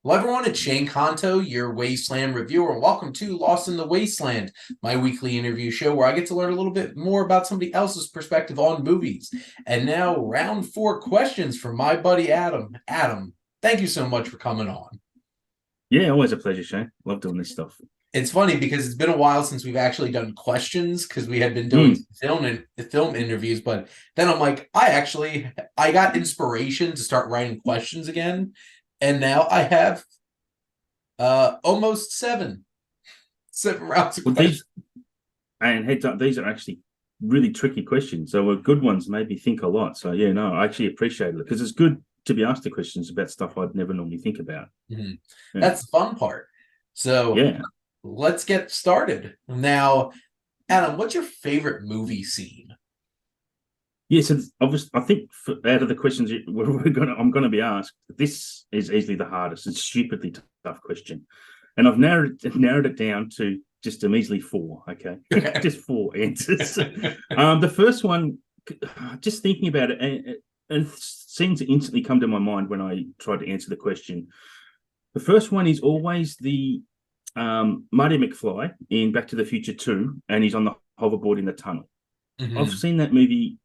Hello, everyone. It's Shane Kanto, your Wasteland Reviewer, and welcome to Lost in the Wasteland, my weekly interview show where I get to learn a little bit more about somebody else's perspective on movies. And now, round four questions from my buddy Adam. Adam, thank you so much for coming on. Yeah, always a pleasure, Shane. Love doing this stuff. It's funny because it's been a while since we've actually done questions because we had been doing Mm. film interviews, but then I'm like, I got inspiration to start writing questions again, and now I have almost seven rounds of Well, questions. heads up, these are actually really tricky questions. So good ones made me think a lot. So yeah, no, I actually appreciate it because it's good to be asked the questions about stuff I'd never normally think about. Mhm. Yeah, That's the fun part. So yeah, let's get started. Now, Adam, what's your favorite movie scene? yeah. So obviously, I think out of the questions I'm gonna be asked, this is easily the hardest. It's a stupidly tough question, and I've narrowed it down to just a measly four. Okay, Okay. just four answers. The first one, just thinking about it, and scenes instantly come to my mind when I try to answer the question. The first one is always the Marty McFly in Back to the Future 2, and he's on the hoverboard in the tunnel. I've Mhm. seen that movie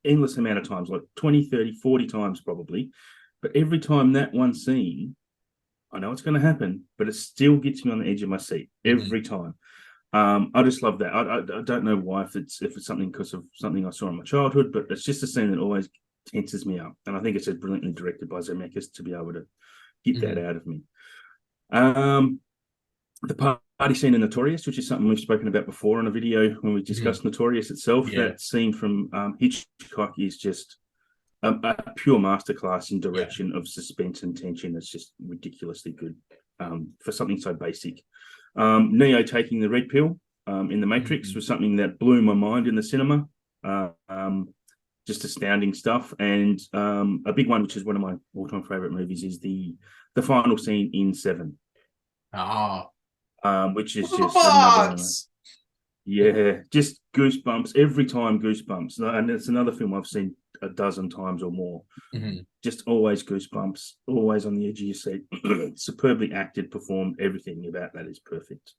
endless amount of times, like 20, 30, 40 times probably. But every time that one scene, I know it's going to happen, but it still gets me on the edge of my seat Mhm. every time. I just love that. I don't know why, if it's something because of something I saw in my childhood, but it's just a scene that always tenses me up. And I think it's just brilliantly directed by Zemeckis to be able to get that Mhm. out of me. Um, the party scene in Notorious, which is something we've spoken about before on a video when we Mhm. discussed Notorious itself. Yeah. That scene from Hitchcock is just a pure masterclass in Yeah. direction of suspense and tension. It's just ridiculously good for something so basic. Neo taking the red pill in the Matrix Mhm. was something that blew my mind in the cinema. Uh, um, just astounding stuff. And a big one, which is one of my all-time favorite movies, is the final scene in Seven, Ah. which is just another, Autobots! yeah, just goosebumps every time, goosebumps. And it's another film I've seen a dozen times or more. Mhm. Just always goosebumps, always on the edge of your seat. Superbly acted, performed, everything about that is perfect.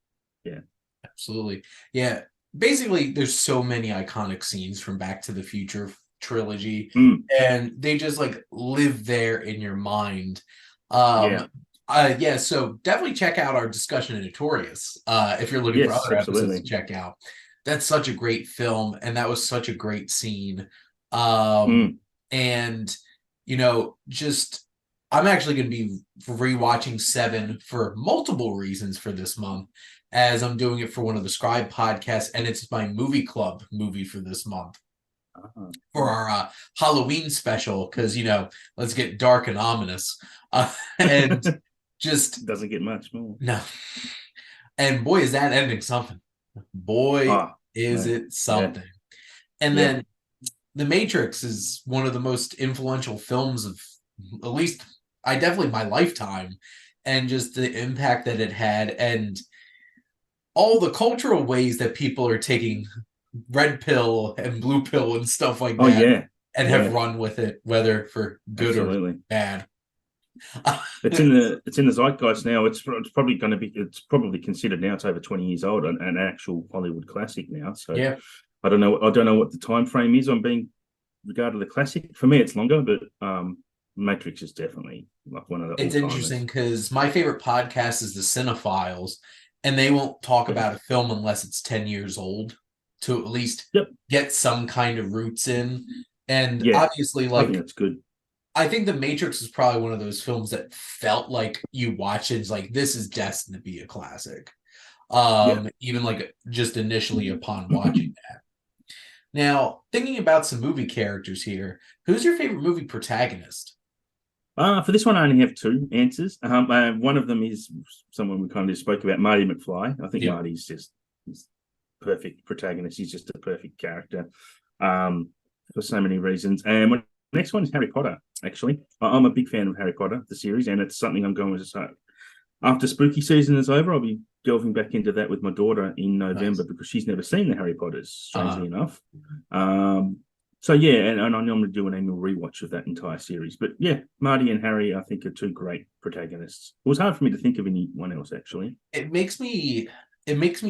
Yeah. Absolutely. Yeah. Basically, there's so many iconic scenes from Back to the Future trilogy, Mm, and they just like live there in your mind. yeah. Um, yeah, so definitely check out our discussion in Notorious if you're looking for Yes, other episodes to absolutely. check out. That's such a great film, and that was such a great scene. Um, Mm, and just I'm actually going to be rewatching Seven for multiple reasons for this month as I'm doing it for one of the Scribe podcasts, and it's my movie club movie for this month for yeah. our Halloween special because let's get dark and ominous, and just Doesn't get much more. no, and boy is that ending something. Boy Ah, is man. it Yeah. something. And Yeah. then The Matrix is one of the most influential films of at least I definitely my lifetime, and just the impact that it had and all the cultural ways that people are taking red pill and blue pill and stuff like Oh, that yeah. and have Yeah. run with it, whether for good or Absolutely. bad. It's in the zeitgeist now. It's probably considered now. It's over 20 years old, an actual Hollywood classic now. So Yeah, I don't know what the time frame is on being regarded a classic. For me, it's longer, but Matrix is definitely like one of the it's all interesting timers. because my favorite podcast is the Cinephiles, and they won't talk Yeah. about a film unless it's 10 years old to at least Yep. get some kind of roots in. And Yeah. obviously, I think like, that's good. I think The Matrix is probably one of those films that felt like you watch it, it's like, this is destined to be a classic. Yeah. Even like just initially upon watching that. Now, thinking about some movie characters here, who's your favorite movie protagonist? For this one, I only have two answers. One of them is someone we kind of spoke about, Marty McFly. I think Yeah. Marty's just he's perfect protagonist. He's just a perfect character um, for so many reasons. And next one is Harry Potter. Actually, I'm a big fan of Harry Potter, the series, and it's something I'm going to start after spooky season is over. I'll be delving back into that with my daughter in November Nice. because she's never seen the Harry Potters, Uh, strangely enough. Um, So yeah, and I normally do an annual rewatch of that entire series. But yeah, Marty and Harry, I think, are two great protagonists. It was hard for me to think of anyone else actually. It makes me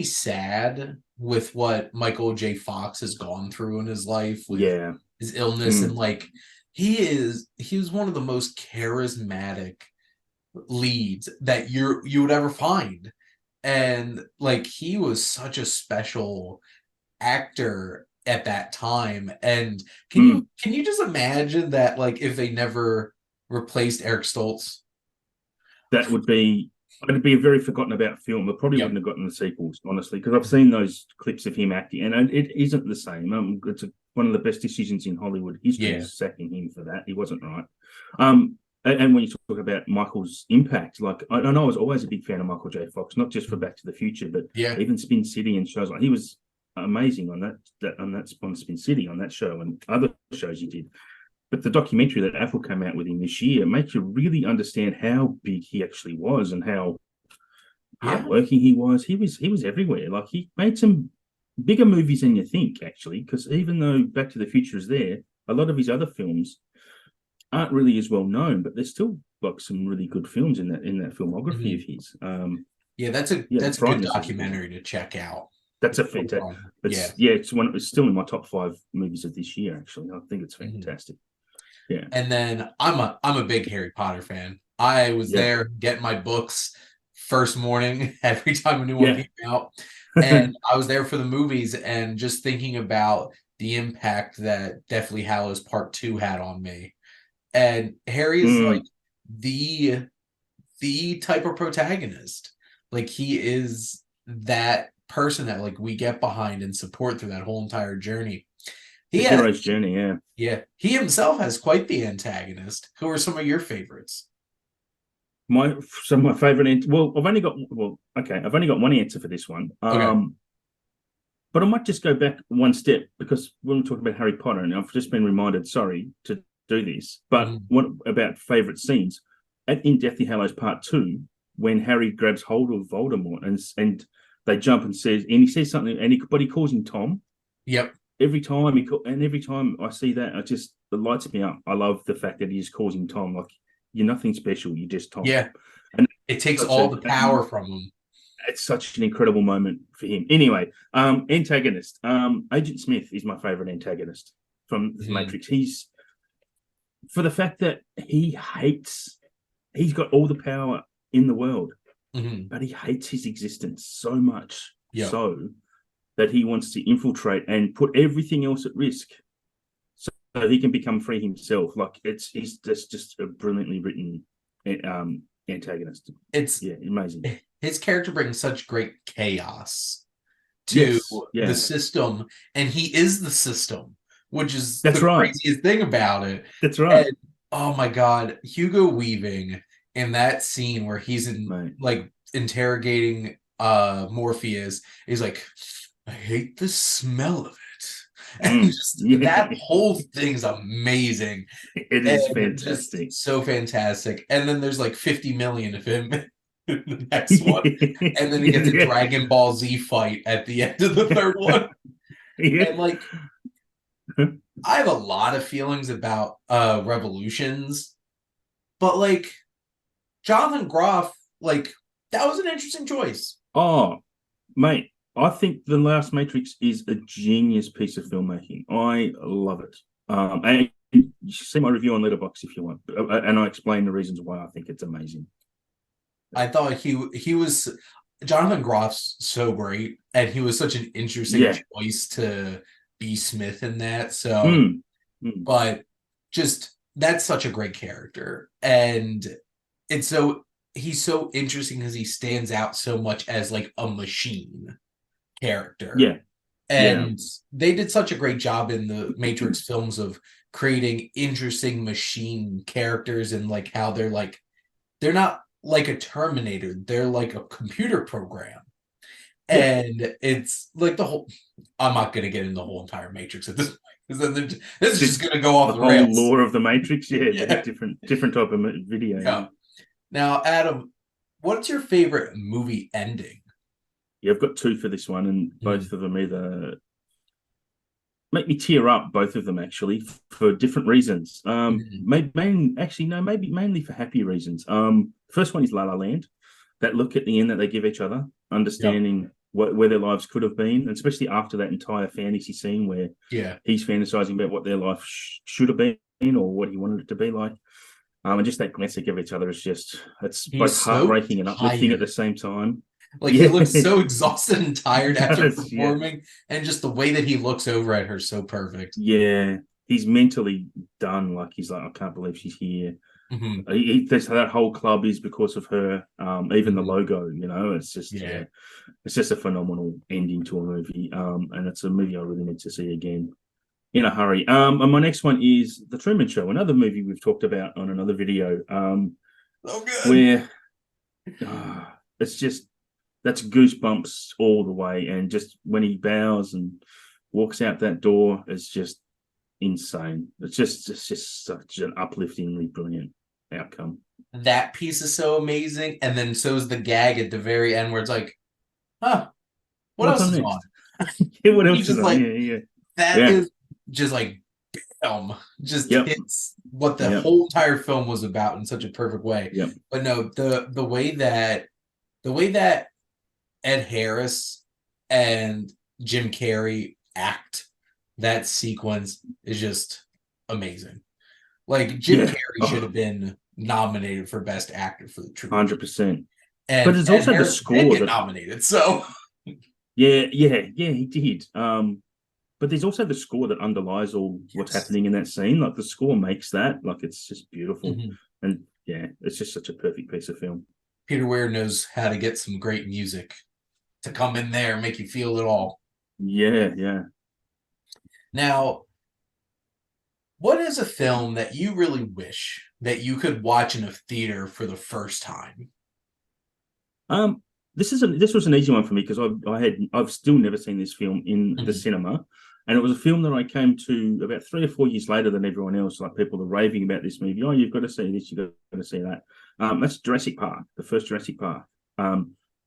sad with what Michael J. Fox has gone through in his life with Yeah. his illness, and Mm. like he was one of the most charismatic leads that you would ever find. And like he was such a special actor at that time. And Mm. can you just imagine that, like, if they never replaced Eric Stoltz? That would be it'd be a very forgotten about film. It probably Yep. wouldn't have gotten the sequels, honestly, because I've seen those clips of him acting, and it isn't the same. One of the best decisions in Hollywood history Yeah. is sacking him for that. He wasn't right. And when you talk about Michael's impact, like I know I was always a big fan of Michael J. Fox, not just for Back to the Future, but Yeah. even Spin City and shows like he was amazing on on Spin City on that show and other shows he did. But the documentary that Apple came out with him this year makes you really understand how big he actually was and how Yeah. hardworking he was. He was everywhere. Like he made some bigger movies than you think, actually, because even though Back to the Future is there, a lot of his other films aren't really as well known, but there's still like some really good films in that filmography Mhm. of his. Yeah, Yeah, The that's a good Frighteners is a good one. documentary to check out. That's a fantastic. Yeah. It's still in my top 5 movies of this year. Actually, I think it's Mhm. fantastic. Yeah, And then I'm a big Harry Potter fan. I was yeah, there getting my books first morning every time a new one yeah. came out. And I was there for the movies, and just thinking about the impact that Deathly Hallows Part 2 had on me. And Harry is like Mm. the type of protagonist. Like he is that person that like we get behind and support through that whole entire journey. He The has hero's journey. Yeah. Yeah, he himself has quite the antagonist. Who are some of your favorites? Some of my favorite. Well, I've only got one answer for this one. Okay. But I might just go back one step because when we're talking about Harry Potter, and I've just been reminded, sorry to do this, but Mhm. what about favorite scenes in Deathly Hallows Part 2 when Harry grabs hold of Voldemort and they jump and he says something, but he calls him Tom. Yep. Every time I see that, it lights me up. I love the fact that he just calls him Tom. Like you're nothing special, you're just Tom. Yeah. And It takes such all a the power from him. it's such an incredible moment for him. Anyway, antagonist. Agent Smith is my favorite antagonist from the Mhm. Matrix. He's for the fact that he's got all the power in the world, Mhm. but he hates his existence so much Yep. so that he wants to infiltrate and put everything else at risk so he can become free himself. Like he's just a brilliantly written antagonist. It's Yeah, amazing. his character brings such great chaos to Yes, the yeah, system, and he is the system, which is that's the right. craziest thing about it. That's right, And oh my god, Hugo Weaving in that scene where he's in mate. like interrogating Morpheus is like, I hate the smell of it. And just Yeah, that whole thing's amazing it is and just fantastic. so fantastic. And then there's like 50 million of him in the next one. And then he gets a Yeah, Dragon Ball Z fight at the end of the third one. yeah. And like I have a lot of feelings about Revolutions, but like Jonathan Groff, like that was an interesting choice. Oh, mate, I think The Last Matrix is a genius piece of filmmaking. I love it. And you should see my review on Letterboxd if you want, and I explain the reasons why I think it's amazing. I thought he was Jonathan Groff's so great, and he was such an interesting Yeah. choice to be Smith in that. So, Mm, mm. but just that's such a great character, and it's so he's so interesting because he stands out so much as like a machine character. Yeah, yeah, And they did such a great job in the Matrix films of creating interesting machine characters and like how they're not like a Terminator, they're like a computer program. yeah. And it's like the whole I'm not gonna get into the whole entire Matrix at this point because then this is just Just gonna go the off the whole rails. lore of the Matrix. Yeah, it's a Yeah. different type of video. Yeah. Now, Adam, what's your favorite movie ending? Yeah, I've got two for this one, and Mm. both of them either make me tear up, both of them actually, for different reasons. Maybe mainly for happy reasons. First one is La La Land. That look at the end that they give each other, Yep. understanding where their lives could have been, and especially after that entire fantasy scene where Yeah. he's fantasizing about what their life should have been or what he wanted it to be like. And just that glance they give each other is just, it's both He's so heartbreaking and uplifting at the tired. same time. Like he Yeah, looks so exhausted and he tired after does. Yeah, performing, and just the way that he looks over at her so perfect. yeah. He's mentally done. Like he's like, I can't believe she's here. Hmm. That whole club is because of her. Even the Hmm. logo, it's just Yeah. it's just a phenomenal ending to a movie. And it's a movie I really need to see again in a hurry. And my next one is The Truman Show, another movie we've talked about on another video. So good. Where it's just that's goosebumps all the way, and just when he bows and walks out that door, it's just insane. It's just such an upliftingly brilliant outcome. That piece is so amazing, and then so is the gag at the very end where it's like, huh, what What's else on is on? next? Yeah, what You else is just on? like Yeah, yeah, that yeah, is just like just yep, hits what the yep, whole entire film was about in such a perfect way. yep. But no, the way that Ed Harris and Jim Carrey act that sequence is just amazing. Like Jim Yeah. Carrey should Oh, have been nominated for Best Actor for the Truman Show, 100%. But and it's Ed also the Harris did score get that, nominated. So yeah, he did. But there's also the score that underlies all what's yes. happening in that scene. Like the score makes that, like it's just beautiful. Mhm. And yeah, it's just such a perfect piece of film. Peter Weir knows how to get some great music to come in there and make you feel it all. Yeah, yeah. Now, what is a film that you really wish that you could watch in a theater for the first time? Um, this was an easy one for me because I've still never seen this film in the Mhm. cinema, and it was a film that I came to about 3 or 4 years later than everyone else. Like people are raving about this movie. Oh, you've got to see this. You've got to see that. That's Jurassic Park, the first Jurassic Park.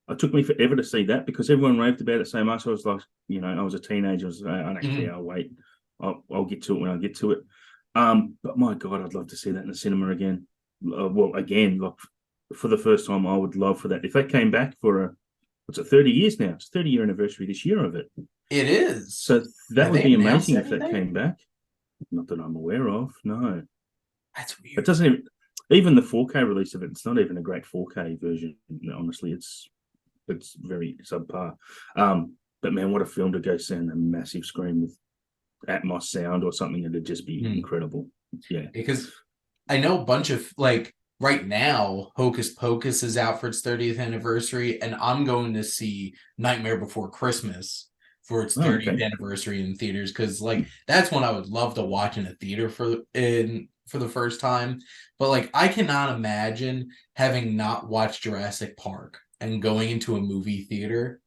It took me forever to see that because everyone raved about it so much. I was like, I was a teenager. I don't care. Mhm. I'll wait. I'll get to it when I get to it. But my God, I'd love to see that in the cinema again. Well, again, like for the first time, I would love for that. If that came back for what's it, 30 years now? It's 30-year anniversary this year of it. It is. So that Have would they be announced amazing if that anything? came back. Not that I'm aware of. No, That's it weird. doesn't even the 4K release of it. It's not even a great 4K version. Honestly, it's very subpar. But man, what a film to go see on a massive screen with Atmos sound or something. It'd just be Hmm. incredible. Yeah. Because I know a bunch of like right now, Hocus Pocus is out for its 30th anniversary, and I'm going to see Nightmare Before Christmas for its Oh, 30th okay. anniversary in theaters because like that's one I would love to watch in a theater for the first time. But like I cannot imagine having not watched Jurassic Park and going into a movie theater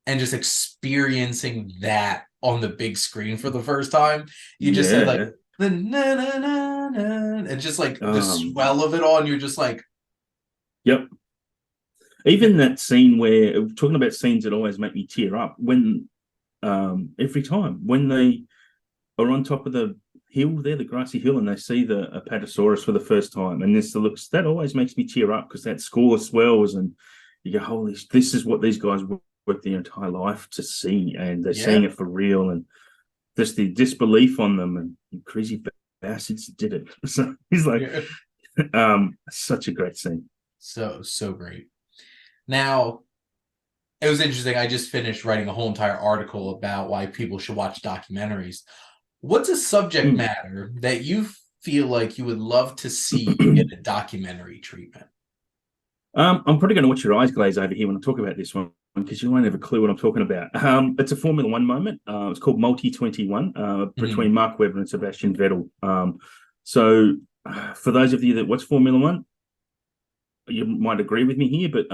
and just experiencing that on the big screen for the first time. You just said like Yeah. the na na na na, and just like the Um. swell of it all, and you're just like, Yep. Even that scene where talking about scenes that always make me tear up when every time when they are on top of the hill there, the grassy hill, and they see the Apatosaurus for the first time, and this looks that always makes me tear up because that score swells, and you go, "Holy, this is what these guys worked their entire life to see, and they're seeing yeah, it for real." And just the disbelief on them, and you crazy bastards did it. So he's like, yeah. such a great scene. So great. Now it was interesting. I just finished writing a whole entire article about why people should watch documentaries. What's a subject Hmm. matter that you feel like you would love to see get a documentary treatment? I'm probably going to watch your eyes glaze over here when I talk about this one because you won't have a clue what I'm talking about. It's a Formula One moment. It's called Multi 21 between Mhm. Mark Webber and Sebastian Vettel. So, for those of you that watch Formula One, you might agree with me here, but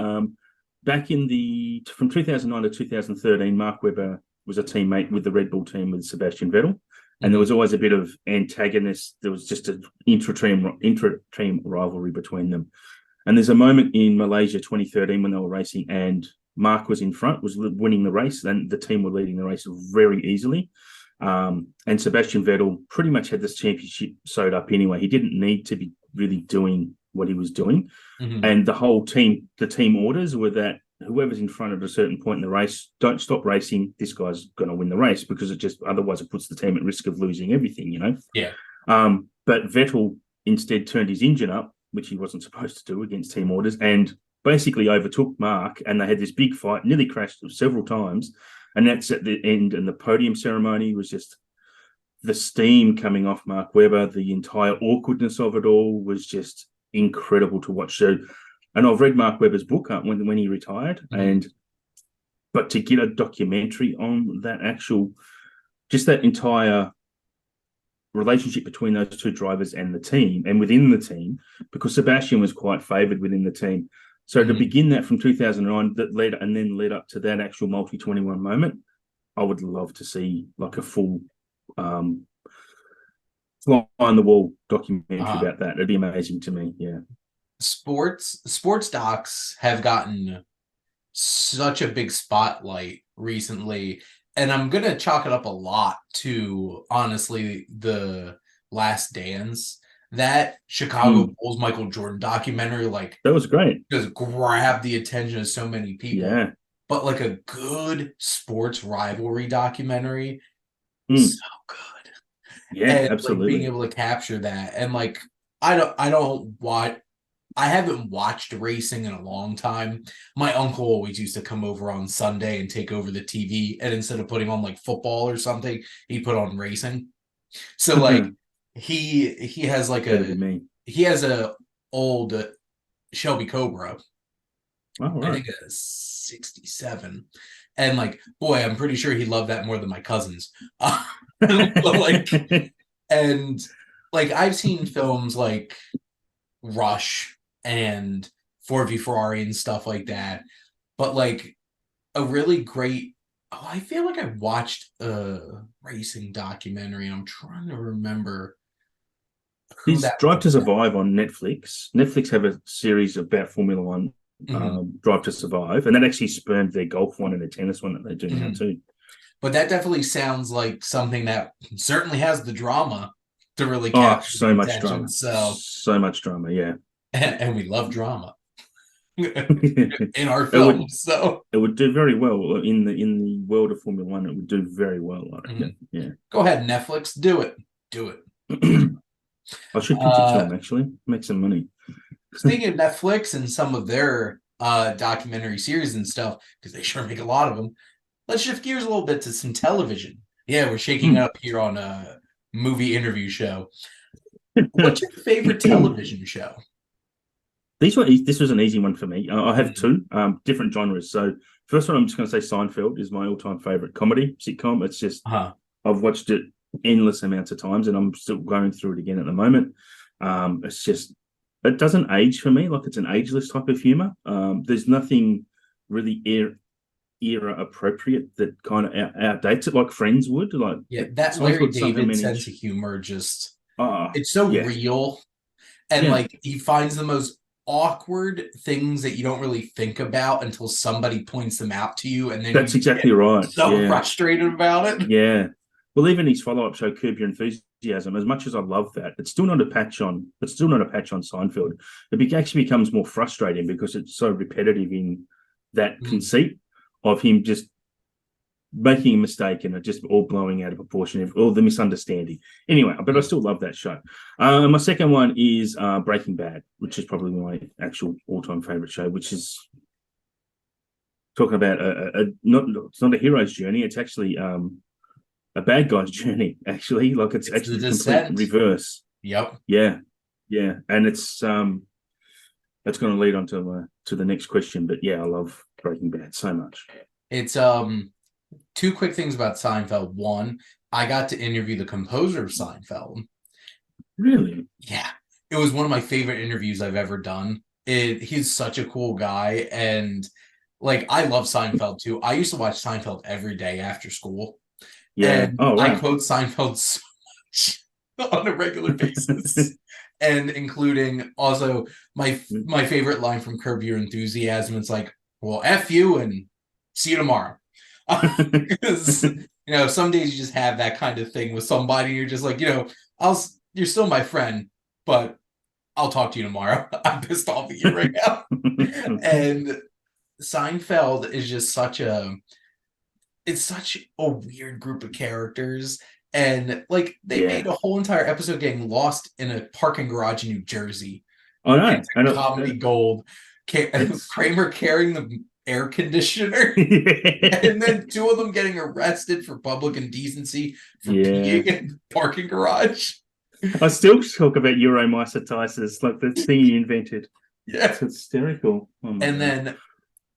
back in the from 2009 to 2013, Mark Webber was a teammate with the Red Bull team with Sebastian Vettel, and there Mhm. was always a bit of antagonist. There was just an intra-team rivalry between them. And there's a moment in Malaysia 2013 when they were racing, and Mark was in front, was winning the race, and the team were leading the race very easily. And Sebastian Vettel pretty much had this championship sewed up anyway. He didn't need to be really doing what he was doing. Mhm. And the team orders were that whoever's in front at a certain point in the race, don't stop racing. This guy's going to win the race, because otherwise it puts the team at risk of losing everything, Yeah. But Vettel instead turned his engine up, which he wasn't supposed to do against team orders, and basically overtook Mark, and they had this big fight, nearly crashed several times. And that's at the end, and the podium ceremony was just the steam coming off Mark Webber. The entire awkwardness of it all was just incredible to watch. So, and I've read Mark Webber's book when he retired, but to get a documentary on that that entire relationship between those two drivers and the team, and within the team, because Sebastian was quite favoured within the team. So to begin that from 2009, that led up to that actual multi-21 moment, I would love to see like a full fly on the wall documentary about that. It'd be amazing to me. Yeah. Sports docs have gotten such a big spotlight recently, and I'm gonna chalk it up a lot to, honestly, the Last Dance. That Chicago Bulls Michael Jordan documentary, like, that was great, just grabbed the attention of so many people. Yeah. But like a good sports rivalry documentary, so good. Yeah, and absolutely. like being able to capture that, and like I haven't watched racing in a long time. My uncle always used to come over on Sunday and take over the TV, and instead of putting on like football or something, he put on racing. So like he has like he has a old Shelby Cobra. I think a 67. And like, boy, I'm pretty sure he loved that more than my cousins. Like, and like I've seen films like Rush and Ford v Ferrari and stuff like that, but like a really great, I feel like I watched a racing documentary, and I'm trying to remember who There's that Drive was. to Survive on Netflix. Netflix have a series about Formula One, Drive to Survive, and that actually spurned their golf one and their tennis one that they do now too. But that definitely sounds like something that certainly has the drama to really capture so much attention. drama. So much drama, yeah. And we love drama in our films. So it would do very well in the world of Formula One. It would do very well, I reckon. Yeah. Go ahead, Netflix, do it. I should pitch it to them, actually. Make some money. Speaking of Netflix and some of their documentary series and stuff, because they sure make a lot of them, let's shift gears a little bit to some television. Yeah, we're shaking up here on a movie interview show. What's your favorite television show? This was an easy one for me. I have two different genres. So first one, I'm just going to say Seinfeld is my all-time favorite comedy sitcom. It's just I've watched it endless amounts of times, and I'm still going through it again at the moment. It's just, it doesn't age for me. Like, it's an ageless type of humor. There's nothing really era appropriate that kind of outdates it like Friends would. Like, that Larry David sense of humor, just it's so real, and like he finds the most awkward things that you don't really think about until somebody points them out to you, and then that's exactly right. So frustrated about it. Yeah. Well, even his follow-up show, Curb Your Enthusiasm, as much as I love that, it's still not a patch on Seinfeld. It actually becomes more frustrating because it's so repetitive in that conceit of him just making a mistake and it just all blowing out of proportion, all the misunderstanding. Anyway, but I still love that show. My second one is Breaking Bad, which is probably my actual all-time favorite show, which is talking about it's not a hero's journey. It's actually a bad guy's journey, actually. Like, it's actually the complete reverse. Yep. Yeah. And it's going to lead on to the next question, but yeah, I love Breaking Bad so much. It's two quick things about Seinfeld. One, I got to interview the composer of Seinfeld. Really? Yeah. It was one of my favorite interviews I've ever done. He's such a cool guy, and like, I love Seinfeld too. I used to watch Seinfeld every day after school. Yeah. And I quote Seinfeld so much on a regular basis. And including also my favorite line from Curb Your Enthusiasm. It's like, well, F you and see you tomorrow. Because some days you just have that kind of thing with somebody. You're just like, you're still my friend, but I'll talk to you tomorrow. I'm pissed off at you right now. And Seinfeld is just it's such a weird group of characters. And like they made a whole entire episode getting lost in a parking garage in New Jersey. I know. It's comedy gold. Kramer carrying the air conditioner, and then two of them getting arrested for public indecency for peeing in the parking garage. I still talk about Euromycetitis, like the thing he invented. Yeah, it's hysterical. And then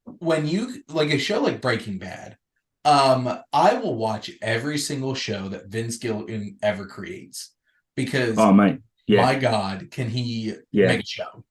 when you like a show like Breaking Bad, I will watch every single show that Vince Gilligan ever creates because, my God, can he make a show?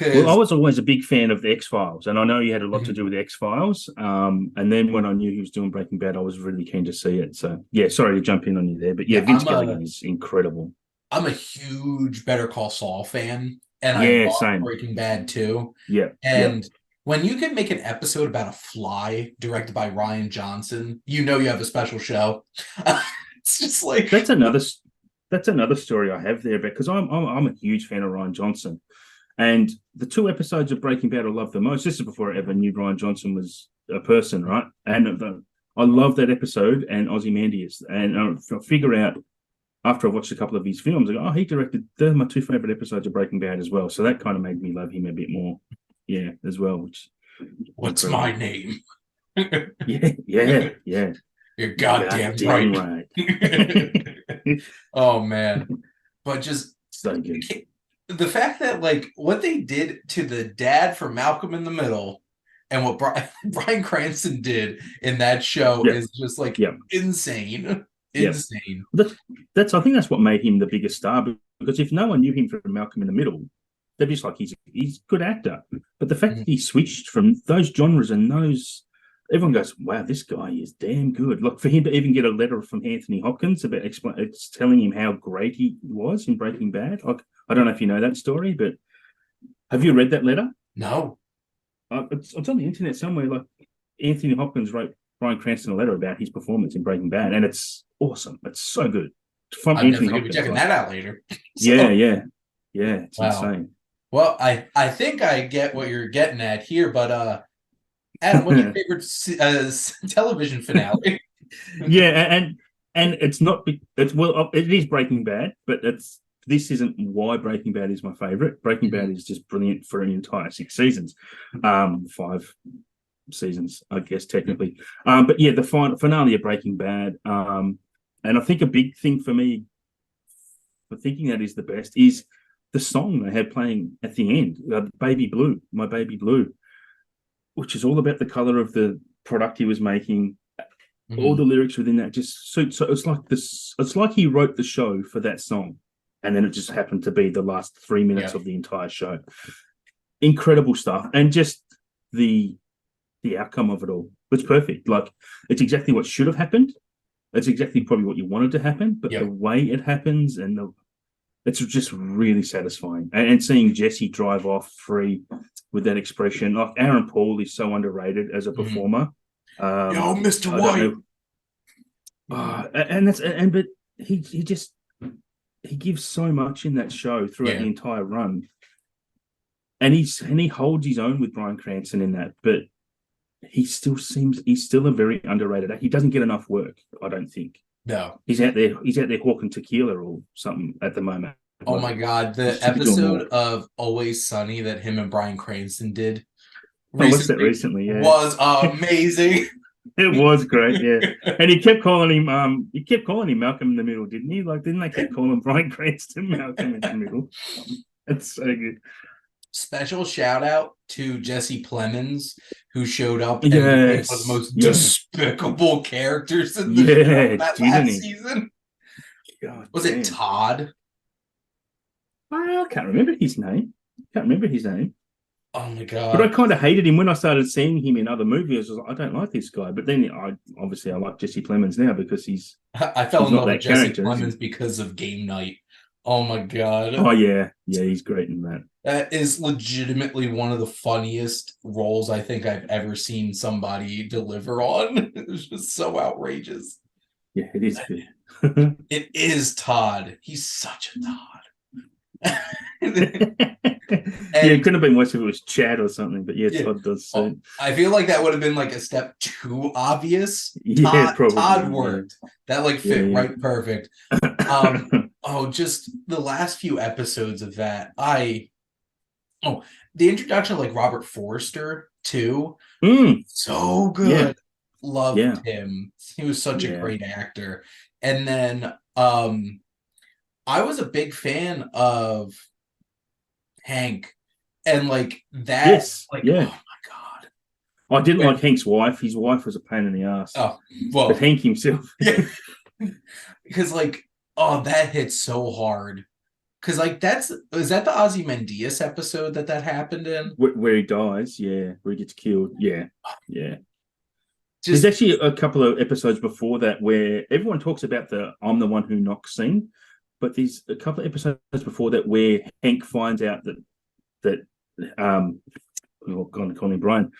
Well, I was always a big fan of the X-Files, and I know he had a lot to do with the X-Files. And then when I knew he was doing Breaking Bad, I was really keen to see it. So, sorry to jump in on you there, but Vince Gilligan is incredible. I'm a huge Better Call Saul fan, and I love Breaking Bad too. And when you can make an episode about a fly directed by Rian Johnson, you have a special show. It's just like that's another story I have there, because I'm a huge fan of Rian Johnson. And the two episodes of Breaking Bad I love the most. This is before I ever knew Rian Johnson was a person, right? And I love that episode and Ozymandias. And I figure out after I watched a couple of his films, I go, he directed. They're my two favorite episodes of Breaking Bad as well. So that kind of made me love him a bit more, as well. What's my name? yeah. You're goddamn right. Oh man, but just so good. The fact that like what they did to the dad for Malcolm in the Middle and what Bryan Cranston did in that show is just like insane. Insane. That's I think that's what made him the biggest star, because if no one knew him from Malcolm in the Middle, they'd be just like he's a good actor. But the fact that he switched from those genres and those, everyone goes, wow, this guy is damn good. Look, for him to even get a letter from Anthony Hopkins about it's telling him how great he was in Breaking Bad. Like, I don't know if you know that story, but have you read that letter? No. It's on the internet somewhere. Like, Anthony Hopkins wrote Bryan Cranston a letter about his performance in Breaking Bad, and it's awesome. It's so good. From I'm Anthony Hopkins. Checking that out later. Yeah. It's insane. Well, I think I get what you're getting at here, but Adam, what's your favorite television finale? And it's not. It is Breaking Bad, but this isn't why Breaking Bad is my favorite. Breaking Bad is just brilliant for an entire 6 seasons, 5 seasons, I guess technically. But the finale of Breaking Bad, and I think a big thing for me for thinking that is the best is the song they had playing at the end, "Baby Blue," "My Baby Blue," which is all about the color of the product he was making. All the lyrics within that just suit. So it's like this. It's like he wrote the show for that song, and then it just happened to be the last 3 minutes of the entire show. Incredible stuff, and just the outcome of it all. It's perfect. Like, it's exactly what should have happened. It's exactly probably what you wanted to happen, but the way it happens it's just really satisfying. And seeing Jesse drive off free with that expression, like Aaron Paul is so underrated as a performer. Yo, Mr. White. But he gives so much in that show throughout the entire run, and he holds his own with Bryan Cranston in that, but he's still a very underrated actor. He doesn't get enough work, I don't think. No. He's out there hawking tequila or something at the moment. Oh my God. The episode of Always Sunny that him and Bryan Cranston did recently was amazing. It was great, and he kept calling him Malcolm in the Middle, didn't he? Like, didn't they keep calling Bryan Cranston Malcolm in the Middle? It's so good. Special shout out to Jesse Plemons, who showed up and was one of the most despicable characters in the show that last season. Was it Todd? I can't remember his name. Oh my God. But I kind of hated him when I started seeing him in other movies. I was like, I don't like this guy. But then I like Jesse Plemons now because I fell in love with Jesse Plemons because of Game Night. Oh my God. Oh yeah, he's great in that. That is legitimately one of the funniest roles I think I've ever seen somebody deliver on. It was just so outrageous. Yeah, it is good. It is Todd. He's such a Todd. Yeah, it And couldn't have been worse if it was Chad or something, but yeah, yeah, Todd does suit. I feel like that would have been like a step too obvious. Yeah, Todd probably. Yeah, worked. That like fit yeah, right perfect. Just the last few episodes of that. The introduction of like Robert Forster too. Mm, So yeah, good. Loved yeah, him. He was such a yeah. great actor. And then I was a big fan of Hank. And like that, Yes, like, oh yeah. my God. I didn't Where, like Hank's wife. His wife was a pain in the ass. oh, But well, Hank himself, yeah. Because like, oh, that hits so hard. Because like is that the Ozymandias episode that happened in? where he dies, yeah, where he gets killed, yeah, yeah. There's Just actually a couple of episodes before that where everyone talks about the "I'm the one who knocks" scene, but there's a couple of episodes before that where Hank finds out that oh God, I call him Brian.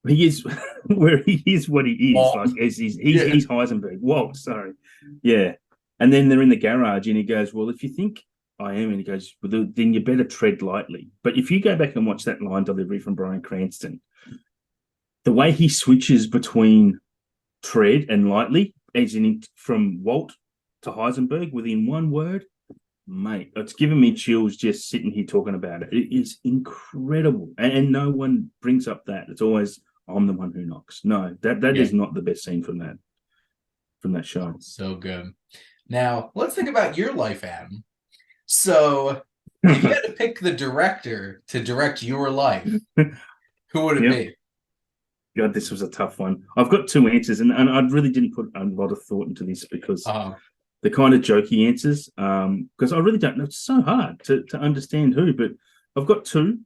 He is where he is what he is, Walt. like as Yeah. he's Heisenberg. Walt, sorry, yeah. And then they're in the garage, and he goes, "Well, if you think I am," and he goes, "Well, then you better tread lightly." But if you go back and watch that line delivery from Bryan Cranston, the way he switches between tread and lightly, as in from Walt to Heisenberg within one word, mate, it's given me chills just sitting here talking about it. It is incredible, and no one brings up that. It's always I'm the one who knocks. No, that Yeah. is not the best scene from that show. So good. Now, let's think about your life, Adam. So, if you had to pick the director to direct your life, who would it Yep. be? God, this was a tough one. I've got two answers, and I really didn't put a lot of thought into this because Uh, the kind of jokey answers, because I really don't know. It's so hard to understand who, but I've got two.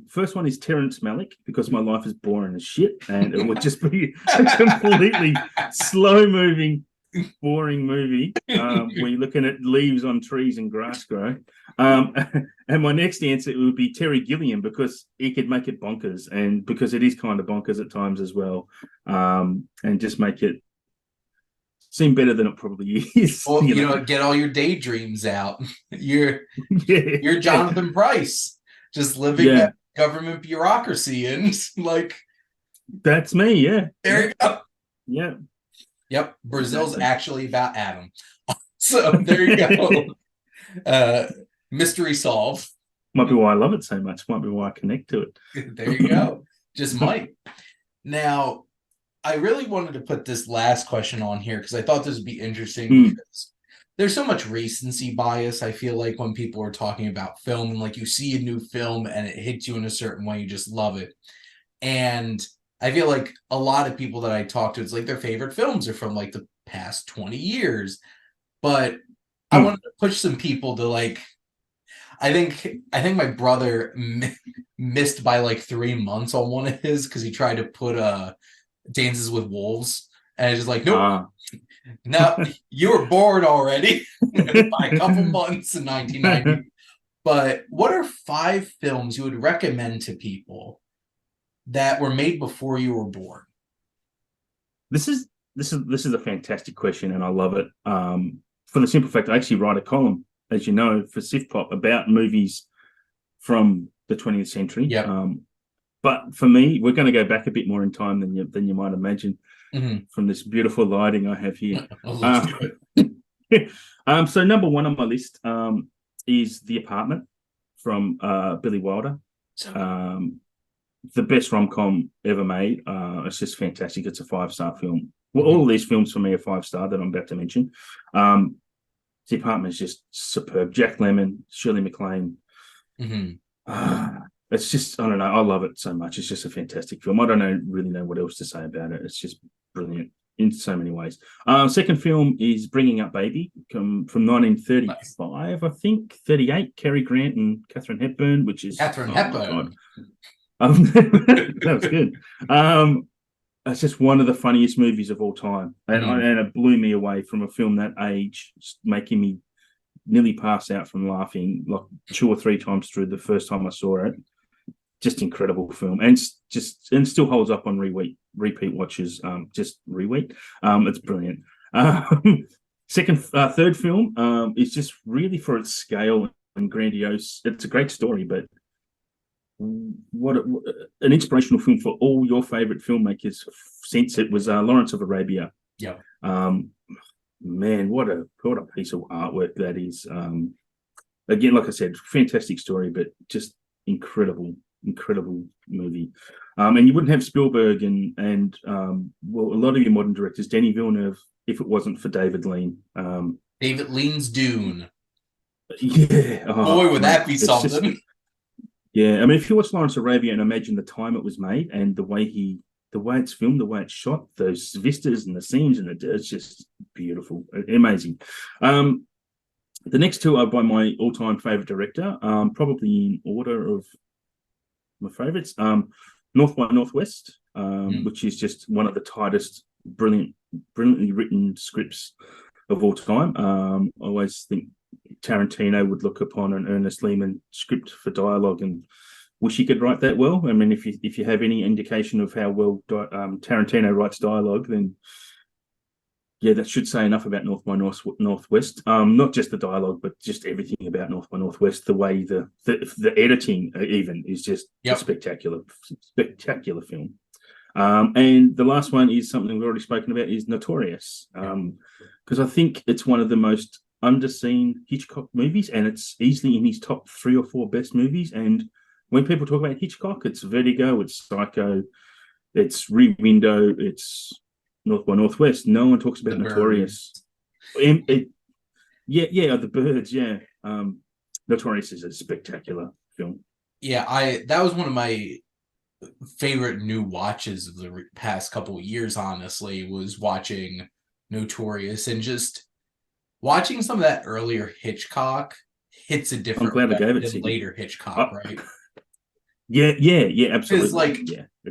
First one is Terrence Malick because my life is boring as shit, and it would just be a completely slow moving, boring movie where you're looking at leaves on trees and grass grow. Um, and my next answer would be Terry Gilliam because he could make it bonkers, and because it is kind of bonkers at times as well, and just make it seem better than it probably is. well, You know, get all your daydreams out. You're yeah, you're Jonathan Price, just living yeah, that government bureaucracy, and like, that's me. Yeah, there yeah, you go. yeah, Yep, Brazil's exactly. actually about Adam. So there you go. Uh, Mystery solved. Might be why I love it so much. Might be why I connect to There you it. go. Just might. Now, I really wanted to put this last question on here because I thought this would be interesting because there's so much recency bias. I feel like when people are talking about film and like you see a new film and it hits you in a certain way, you just love it. And I feel like a lot of people that I talk to, it's like their favorite films are from like the past 20 years. But I wanted to push some people to like, I think my brother missed by like 3 months on one of his because he tried to put Dances with Wolves, and it's just like, nope, Ah, no, you were bored already by a couple months in 1990. But what are 5 films you would recommend to people that were made before you were born? this is a fantastic question, and I love it. For the simple fact, I actually write a column, as you know, for SiftPop about movies from the 20th century. Yep. But for me, we're going to go back a bit more in time than you might imagine from this beautiful lighting I have here. Let's do it. So number one on my list is The Apartment from Billy Wilder. The best rom-com ever made. It's just fantastic. It's a 5-star film. Well, all of these films for me are 5-star that I'm about to mention. The Apartment is just superb. Jack Lemmon, Shirley MacLaine. It's just, I don't know. I love it so much. It's just a fantastic film. I don't really know what else to say about it. It's just brilliant in so many ways. Second film is Bringing Up Baby from 1935, I think, 38. Cary Grant and Katharine Hepburn, which is Katharine my Hepburn. God. That was good. It's just one of the funniest movies of all time, and it blew me away from a film that age, making me nearly pass out from laughing like 2 or 3 times through the first time I saw it. Just incredible film, and still holds up on repeat watches. Just repeat. It's brilliant. Third film is just really for its scale and grandiose. It's a great story, but an inspirational film for all your favorite filmmakers since it was Lawrence of Arabia. Yeah. Man, what a piece of artwork that is. Again, like I said, fantastic story, but just incredible movie. And you wouldn't have Spielberg and well, a lot of your modern directors, Denis Villeneuve, if it wasn't for David Lean. David Lean's Dune. Yeah. Boy, would that be something. Just, yeah, I mean, if you watch Lawrence of Arabia and imagine the time it was made and the way it's filmed, the way it's shot, those vistas and the scenes, and it's just beautiful, amazing. The next two are by my all-time favorite director, probably in order of my favorites. North by Northwest, which is just one of the tightest, brilliantly written scripts of all time. I always think Tarantino would look upon an Ernest Lehman script for dialogue and wish he could write that well. I mean, if you have any indication of how well Tarantino writes dialogue, then yeah, that should say enough about North by Northwest. Not just the dialogue, but just everything about North by Northwest. The way the editing even is just a spectacular film. And the last one is something we've already spoken about, is Notorious, because I think it's one of the most underseen Hitchcock movies, and it's easily in his top 3 or 4 best movies. And when people talk about Hitchcock, it's Vertigo, it's Psycho, it's Rear Window, it's North by Northwest. No one talks about Notorious. The Birds. Yeah, Notorious is a spectacular film. Yeah, that was one of my favorite new watches of the past couple of years. Honestly, was watching Notorious, and just watching some of that earlier Hitchcock hits a different way than later Hitchcock, right? Yeah, absolutely. Because like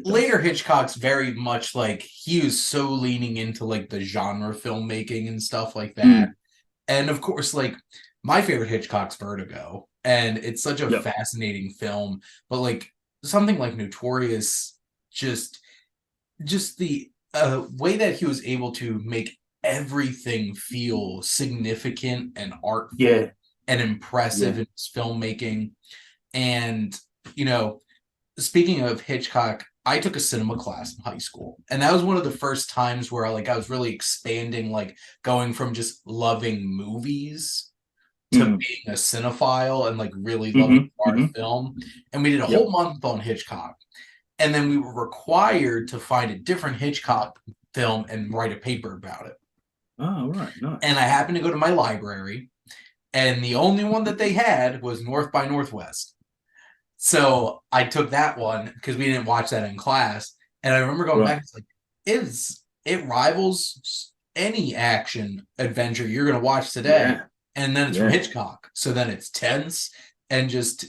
later Hitchcock's very much like he was so leaning into like the genre filmmaking and stuff like that. And of course, like my favorite Hitchcock's Vertigo, and it's such a fascinating film. But like something like Notorious, just the way that he was able to make everything feel significant and artful and impressive in his filmmaking. And speaking of Hitchcock, I took a cinema class in high school, and that was one of the first times where I was really expanding, like going from just loving movies to being a cinephile and like really loving art film. And we did a whole month on Hitchcock, and then we were required to find a different Hitchcock film and write a paper about it. Oh, right, nice. And I happened to go to my library, and the only one that they had was North by Northwest. So I took that one because we didn't watch that in class. And I remember going back, it's like, it rivals any action adventure you're going to watch today. Yeah. And then it's from Hitchcock. So then it's tense and just,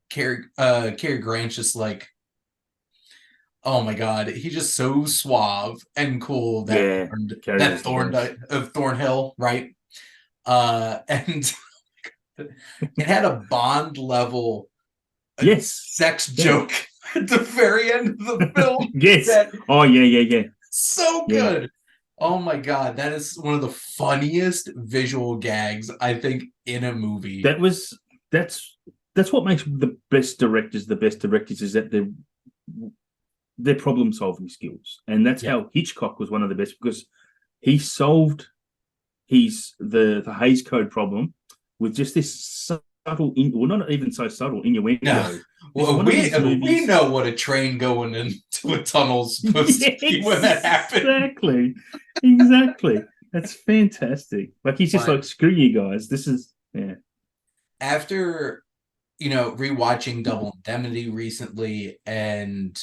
Cary Grant's just like, oh my God, he's just so suave and cool. Thornhill, right? And it had a Bond level sex joke at the very end of the film. So good. Oh my God, that is one of the funniest visual gags I think in a movie. That's what makes the best directors is that their problem solving skills, and that's how Hitchcock was one of the best, because he solved the Hays Code problem with just this subtle, not even so subtle, innuendo. No. Well, we know what a train going into a tunnel's supposed to be when that happens. Exactly. That's fantastic. Like he's just like, screw you guys. This is After rewatching Double Indemnity recently and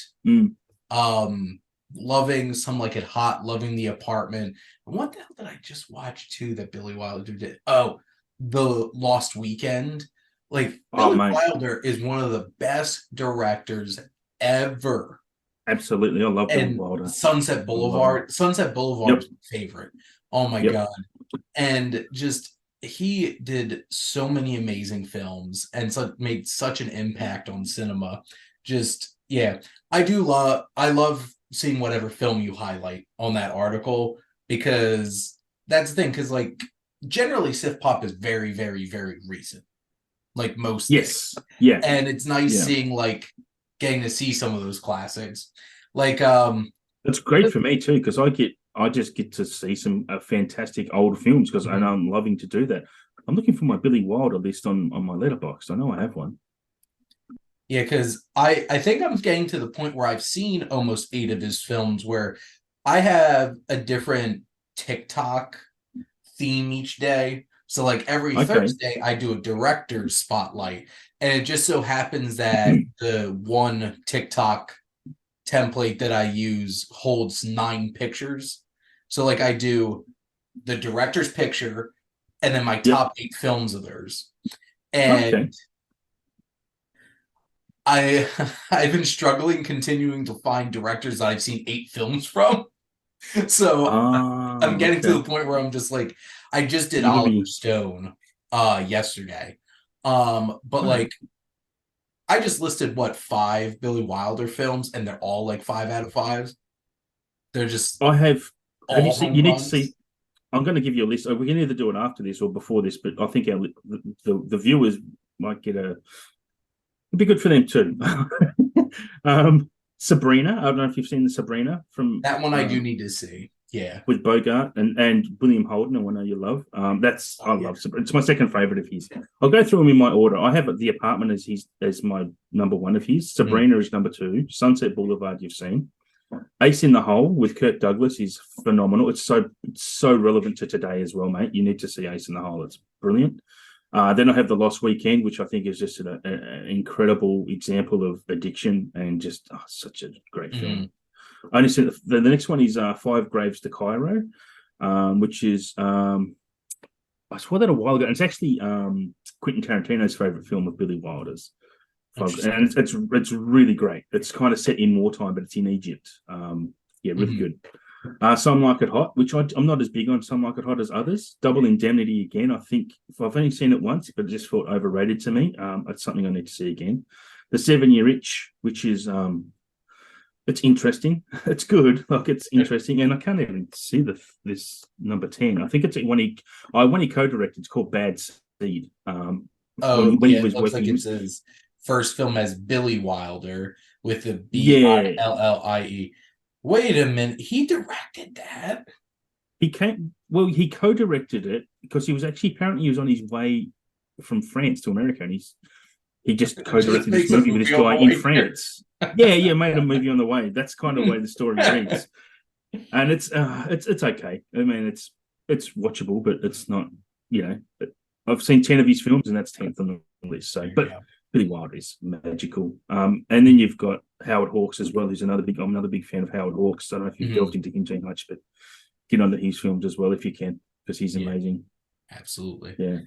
loving Some Like It Hot, loving The Apartment. What the hell did I just watch too that Billy Wilder did? Oh, The Lost Weekend. Like Billy Wilder is one of the best directors ever. Absolutely. I love Billy Wilder. Sunset Boulevard. Sunset Boulevard is my favorite. Oh my God. And just he did so many amazing films and made such an impact on cinema. Just I love seeing whatever film you highlight on that article. because that's the thing. Because like generally, SiftPop is very, very, very recent, like most things, Yes. Yeah. and it's nice Yeah. seeing like getting to see some of those classics. Like It's great for me too because I just get to see some fantastic old films because I know I'm loving to do that. I'm looking for my Billy Wilder list on my Letterboxd. I know I have one. Yeah, because I think I'm getting to the point where I've seen almost 8 of his films where I have a different TikTok theme each day. So like every Okay. Thursday I do a director's spotlight. And it just so happens that the one TikTok template that I use holds 9 pictures. So like I do the director's picture and then my Yep. top 8 films of theirs. Okay. And I I've been struggling continuing to find directors that I've seen 8 films from. So I'm getting to Okay. the point where I'm just like, I just did You would Oliver be Stone yesterday. But okay. like I just listed what 5 Billy Wilder films, and they're all like 5 out of 5s. They're just I have you all seen home you need to runs. see I'm going to give you a list. We can either do it after this or before this, but I think the viewers might get a it'd be good for them too. Sabrina, I don't know if you've seen the Sabrina from That one I do need to see. Yeah. with Bogart and William Holden, who I know you love. That's I Oh yeah. love Sabrina. It's my second favorite of his. I'll go through them in my order. I have The Apartment as my number one of his. Mhm. Sabrina is number two. Sunset Boulevard you've seen. Ace in the Hole with Kirk Douglas is phenomenal. It's so relevant to today as well, mate. You need to see Ace in the Hole. It's brilliant. Then I have The Lost Weekend, which I think is just an incredible example of addiction and just such a great Mhm. film. I only said the next one is Five Graves to Cairo, which is I saw that a while ago. And it's actually Quentin Tarantino's favorite film of Billy Wilder's. And Interesting. it's really great. It's kind of set in wartime, but it's in Egypt. Yeah, really Mhm. good. Some Like It Hot, which I'm not as big on Some Like It Hot as others. Double Indemnity again. I think if I've only seen it once, but it just felt overrated to me. It's something I need to see again. The 7 Year Itch, which is it's interesting. It's good. Like it's interesting, and I can't even see this number 10. I think it's when he co-directed. It's called Bad Seed. Oh When he yeah, it was looks like working. it's his first film as Billy Wilder with the Yeah, Billie. Wait a minute, he directed that? he came. Well, he co-directed it because he was actually apparently he was on his way from France to America, and he just It just co-directed this makes a movie with this movie on guy the in way here. France. Yeah, yeah, made a movie on the way. That's kind of the way the story reads, and it's okay. I mean, it's watchable, but it's not. You know, I've seen 10 of his films, and that's 10th on the list. So, There you but go. Billy Wilder is magical. And then you've got Howard Hawks as well. I'm another big fan of Howard Hawks. I don't know if you've Mhm. delved into him too much, but get onto his films as well if you can, because he's Yeah, amazing. absolutely. Yeah.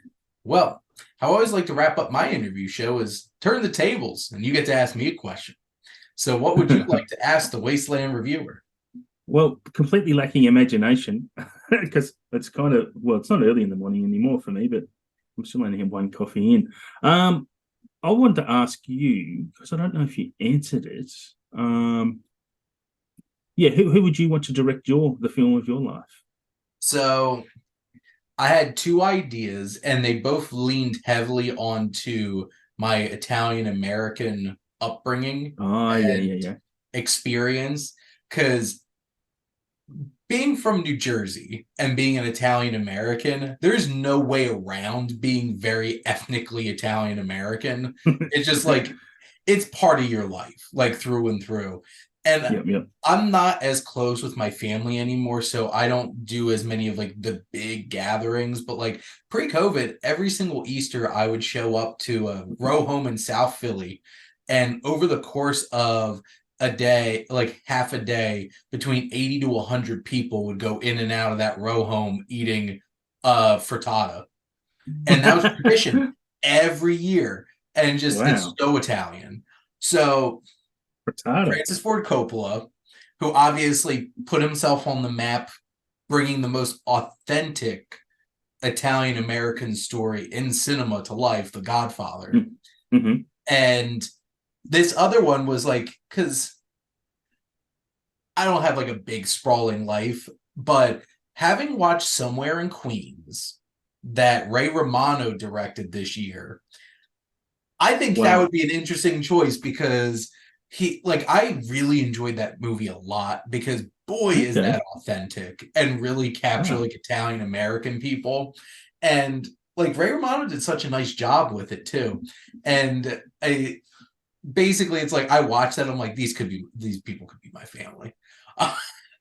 Well, how I always like to wrap up my interview show is turn the tables and you get to ask me a question. So, what would you like to ask the Wasteland Reviewer? Well, completely lacking imagination because it's not early in the morning anymore for me, but I'm still only having one coffee in. I wanted to ask you because I don't know if you answered it. Yeah, who would you want to direct the film of your life? So, I had 2 ideas, and they both leaned heavily onto my Italian American upbringing Oh, yeah, and yeah, yeah. experience. Because being from New Jersey and being an Italian American, there's no way around being very ethnically Italian American. It's just like it's part of your life, like through and through. And Yep, yep. I'm not as close with my family anymore, so I don't do as many of like the big gatherings. But like pre-COVID, every single Easter, I would show up to a row home in South Philly, and over the course of a day, like half a day, between 80 to 100 people would go in and out of that row home eating frittata. And that was tradition every year. And just, it's Wow. so Italian. So Frittata. Francis Ford Coppola, who obviously put himself on the map, bringing the most authentic Italian American story in cinema to life, The Godfather. Mm-hmm. And this other one was like, because I don't have like a big sprawling life, but having watched Somewhere in Queens that Ray Romano directed this year, I think that Wow. would be an interesting choice because I really enjoyed that movie a lot because boy is Okay. that authentic and really capture Wow. like Italian American people. And like Ray Romano did such a nice job with it too. And I basically it's like I watched that, I'm like, these people could be my family.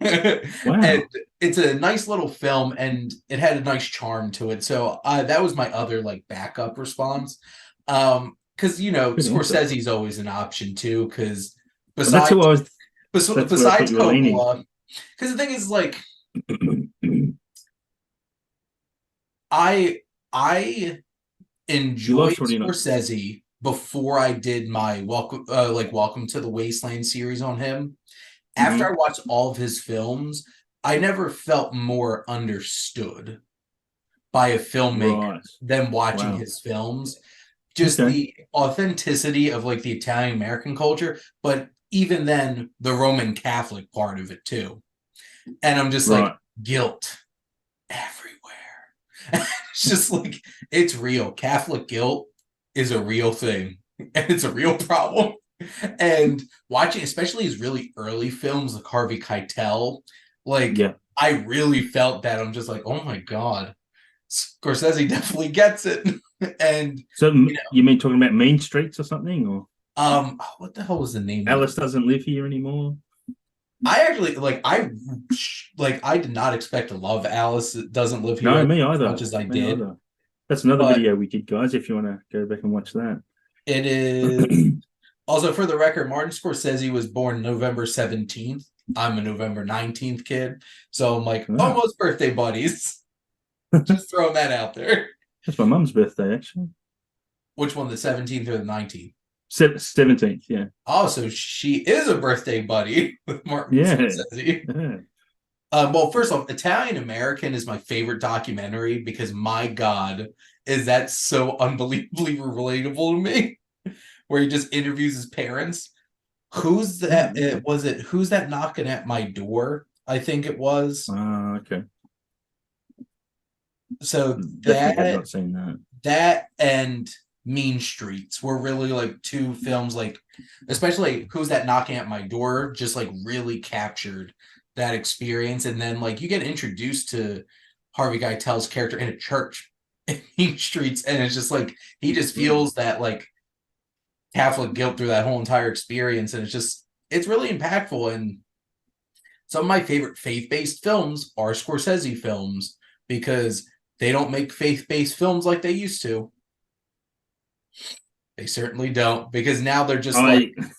And Wow. it's a nice little film and it had a nice charm to it. So that was my other like backup response. Because Good answer. Scorsese's always an option too. Because Well, that's besides who I was. That's where I thought besides you were leaning. Coppola, because the thing is like You I enjoyed lost what you know. Scorsese before I did my Welcome to the Wasteland series on him. After I Hmm. watched all of his films, I never felt more understood by a filmmaker Right. than watching Wow. his films. Just Okay. the authenticity of like the Italian American culture, but even then, the Roman Catholic part of it too. And I'm just like, Right. guilt everywhere. It's just like, it's real. Catholic guilt is a real thing, and it's a real problem. And watching, especially his really early films like Harvey Keitel, like Yeah. I really felt that. I'm just like, oh my God, Scorsese definitely gets it. And So you you mean talking about Mean Streets or something, or what the hell was the name of it? Alice Doesn't Live Here Anymore? I actually I did not expect to love Alice Doesn't Live Here No, as me either. much as I Me did, either. That's another but video we did, guys. If you want to go back and watch that. it is also, for the record, Martin Scorsese was born November 17th. I'm a November 19th kid, so I'm like Wow. almost birthday buddies. Just throwing that out there. That's my mum's birthday, actually. Which one, the 17th or the 19th? 17th. Yeah. Oh, so she is a birthday buddy with Martin Yeah. Scorsese. Yeah. Well, first off, Italian American is my favorite documentary because my God, is that so unbelievably relatable to me? Where he just interviews his parents. Who's that? Okay. Was it who's that knocking at my door? I think it was. Okay. So Definitely have not seen that. that and Mean Streets were really like two films, like especially Who's That Knocking at My Door, just like really captured that experience. And then like you get introduced to Harvey Keitel's character in a church in Mean Streets, and it's just like he just feels that like Catholic guilt through that whole entire experience, and it's really impactful. And some of my favorite faith-based films are Scorsese films because they don't make faith-based films like they used to. They certainly don't, because now they're just like, I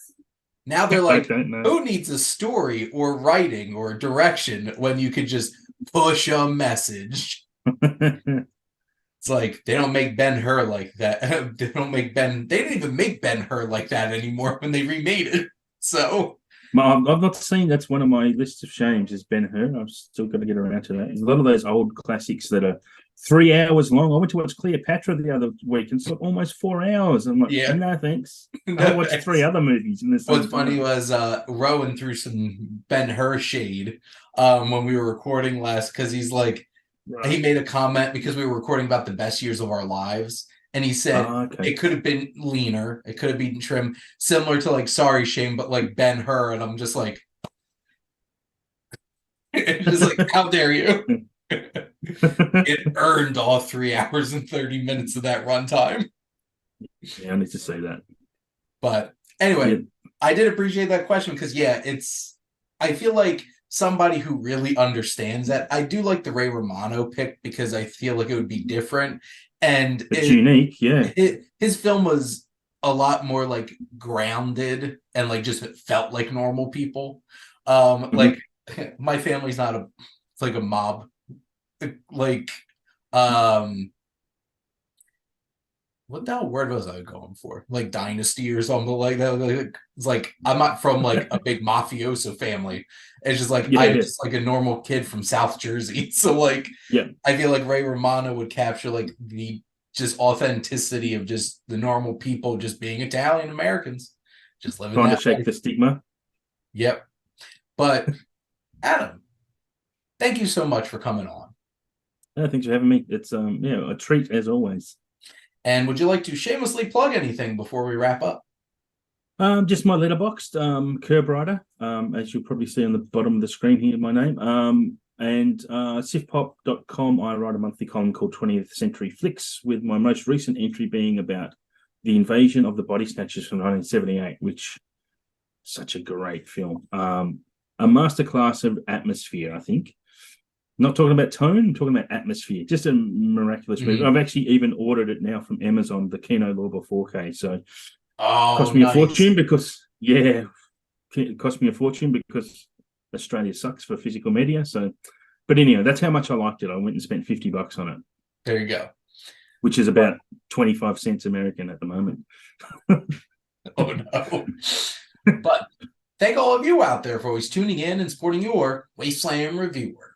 now they're I like, don't know. who needs a story or writing or direction when you could just push a message? It's like they don't make Ben Hur like that. They didn't even make Ben Hur like that anymore when they remade it. So I've not seen. That's one of my lists of shames. Is Ben Hur? I've still got to get around to that. There's a lot of those old classics that are 3 hours long. I went to watch Cleopatra the other week, and it's like almost 4 hours. I'm like, yeah. no thanks. I'll No watch three thanks. other movies in the What's same funny time. was Rowan threw some Ben Hur shade when we were recording last, because he Right. made a comment because we were recording about the best years of our lives, and he said Okay. it could have been leaner, it could have been trim, similar to like Sorry Shame, but like Ben Hur, and I'm just like, just like, how dare you? It earned all 3 hours and 30 minutes of that runtime. Yeah, I need to say that. But Yeah. anyway, I did appreciate that question because yeah, I feel like somebody who really understands that. I do like the Ray Romano pick because I feel like it would be different. And It's unique. Yeah. his film was a lot more like grounded and like just it felt like normal people. Like Mhm. my family's not a it's like a mob, like um what the hell word was I going for? Like dynasty or something like that. Like, it's like I'm not from like a big mafioso family. It's just like Yeah. I'm Yeah. just like a normal kid from South Jersey. So like Yeah. I feel like Ray Romano would capture like the just authenticity of just the normal people just being Italian Americans, just living Trying to that shake life. the stigma. Yep. But Adam, Thank you so much for coming on. Thanks for having me. It's a treat as always. And would you like to shamelessly plug anything before we wrap up? Just my Letterboxd, Curb Rider. As you'll probably see on the bottom of the screen here, my name. And SiftPop.com, I write a monthly column called 20th Century Flicks, with my most recent entry being about the Invasion of the Body Snatchers from 1978, which is such a great film. A masterclass of atmosphere, I think. Not talking about tone, I'm talking about atmosphere. Just a miraculous movie. I've actually even ordered it now from Amazon, the Kino Lorber 4K. So it cost me a fortune because, it cost me a fortune because Australia sucks for physical media. So, but anyway, that's how much I liked it. I went and spent $50 on it. There you go. Which is about 25 cents American at the moment. Oh, no. But thank all of you out there for always tuning in and supporting your Wasteland Reviewer.